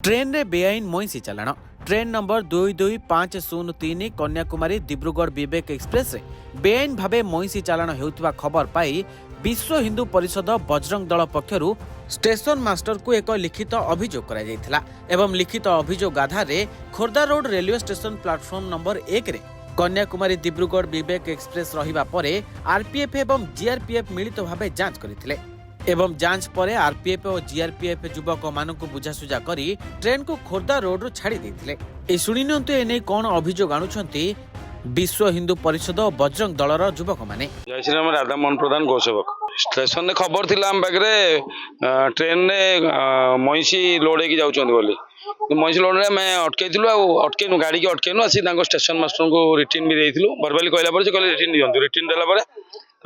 Train रे बेआईन मईसी चालाण train number 22503 Kanyakumari Dibrugarh विवेक express रे बेआईन भावे मईसी चालाण हेउथिबा खबर पाई विश्व हिंदू परिषद बजरंग दल पक्षरु स्टेशन मास्टर को एक लिखित अभियोग करा जायथिला एवं लिखित अभियोग आधार रे Khordha road railway station platform number 1 रे कन्याकुमारी दिब्रुगढ़ विवेक एक्सप्रेस रहिबा परे आरपीएफ एवं जीआरपीएफ मिलित भावे जांच करथिले एवं जांच पर आरपीएफ और जीआरपीएफ युवक मानक बुझासुझा करी ट्रेन को खोर्धा रोड रू छाड़ी देथिले। ए सुनि नियंतु एने कोन अभियोग आनुछंती विश्व हिंदू परिषद और बजरंग दलर युवक माने। जय श्री राम राधा मोहन प्रधान गोसेवक स्टेशन ने खबर थिला हम पाखरे ट्रेन ने मईसी लोड होगी जाउछंती बोली मईसी लोड रे मैं अटकेइथिलु आ अटकेनु गाड़ी के अटकेनु आसी तांको स्टेशन मास्टर को रिटर्न भी देइथिलु वर्बली कहला पर से कहले रिटर्न दियंतु रिटर्न देला पर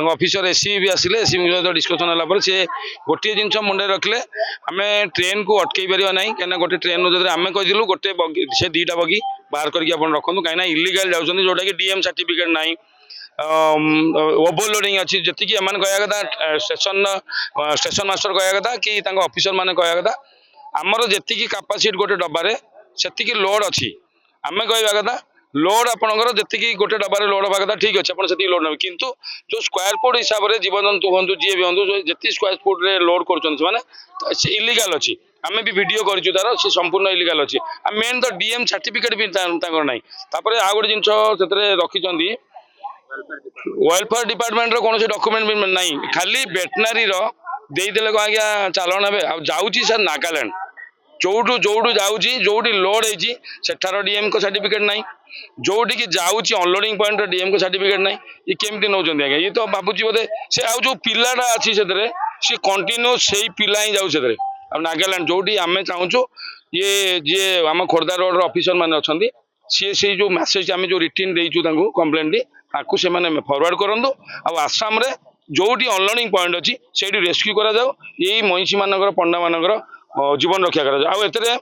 ऑफिसर एससी भी आसिले एससी सहित डिस्कसन होला पर से गोटे जिनस मुंडे रखले आमे ट्रेन को अटकई परिबा नै कना गोटे ट्रेन जदि आमे कहिदिलु गोटे बगी से दीटा बगी बाहर करके अपन रखंतु काइना इलीगल जाउछंती जोटा कि डीएम सर्टिफिकेट नै ओवरलोडिंग अछि जति कि एमान कहया कथा स्टेशन मास्टर कहया कथा कि तांको ऑफिसर माने कहया कथा हमर जति कि कैपेसिटी गोटे डब्बा रे सेति कि लोड अछि आमे कहया कथा लोड आपनकर जति गोटे डब्बारे लोड हवा कथा ठीक अच्छे से लोड ना किंतु जो स्क्वायर फुट हिसाब से जीवजंतु हूँ जी भी हूँ जी स्क्वायर फुट रे लोड कर इलीगल अच्छी आम भी वीडियो करूँ तार सी संपूर्ण इलीगल अच्छी मेन तो डीएम सर्टिफिकेट भी ना आउ गोटे जिन रखी वेलफेयर डिपार्टमेंट कौन डॉक्यूमेंट भी ना खाली वेटनरी देदेले आज्ञा चालान हे जाऊँगी सर नागालैंड जोटू जोटू जाऊँगी जोटी लोड होती सेठार डीएम को सर्टिफिकेट ना जोटी की जाऊँगी अनलोडिंग पॉइंट डीएम को सर्टिफिकेट ना ये केमती नौ आज्ञा ये तो भावुँ बोधे से आउ जो पिलाटा अच्छी से कंटिन्यू से पिला ही जाऊ से नागालैंड जोटी आम चाहूँ ये जी आम खोर्धा रोड ऑफिसर मैंने अच्छा सी से जो मैसेज आम जो रिटर्न देचु कंप्लेन ताकू से फरवर्ड करूँ आसाम रे जोटी अनलोडिंग पॉइंट अच्छी से रेस्क्यू करा जाओ यही महिषी मानकर पंडा मानकर जीवन रक्षा करा जाओ एतरे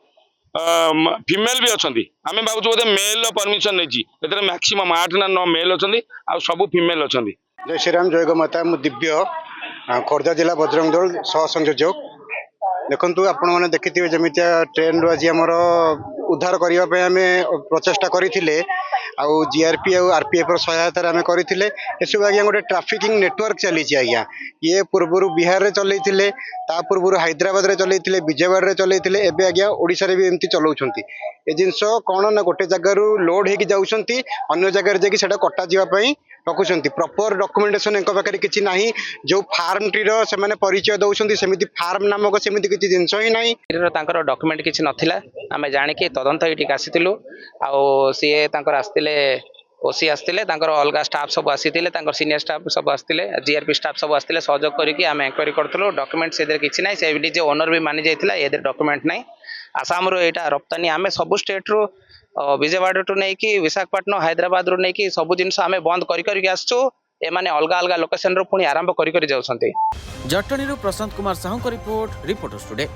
फीमेल भी अच्छा आम भावुँ बोधे मेल परमिशन नहीं मैक्सिमम 8 ना 9 मेल अच्छा सब फीमेल अच्छा। जय श्री राम जय गोमाता मु दिव्य खोर्धा जिला बजरंग दल सह संयोजक देखु आपण मैंने देखिए जमी ट्रेन रू आज आमर उद्धार करने आम प्रचेषा करते जीआरपी और आरपीएफ सहायतार आम करते एसब आज्ञा गोटे ट्राफिकिंग नेटवर्क चली आज्ञा ये पूर्वर बिहार में चलते पूर्व हैदराबाद में चलते विजयवाड़ा में चलते एवं आज्ञा ओडिशा रे भी एमती चलाउछंती ए जिनस कौन ना गोटे जगार लोड होगी जाउछंती अन्य जगार जाकि सेटा कटा जावाई रखुंट प्रॉपर डॉक्यूमेंटेशन एक पाखे किसी ना जो फार्म टी से परिचय दौरान सेमती फार्म नामक सेमती किसी जिनस ही ना डॉक्यूमेंट किसी नाला आम जाणिकी तदंत ये आसीलु सी आसते ओसी आसते अलग स्टाफ सब आसी सीनियर स्टाफ सब आसते जीआरपी स्टाफ सब आसते सहयोग करके आम एंक्वारी करूँ डॉक्यूमेंट से किसी ना से निजे ओनर भी मानि जाता ये डॉक्यूमेंट ना आसाम यहाँ रप्तानी आम सब स्टेट रू विजयवाड़ा टू नहीं कि विशाखापट्टनम हैदराबाद रू नहीं कि सब जिन आम बंद कर आसचु एमाने अलग अलग लोकेशन रू पुणी आरंभ कर जाउछंती। Jatni Prashant Kumar Sahu report reporters today.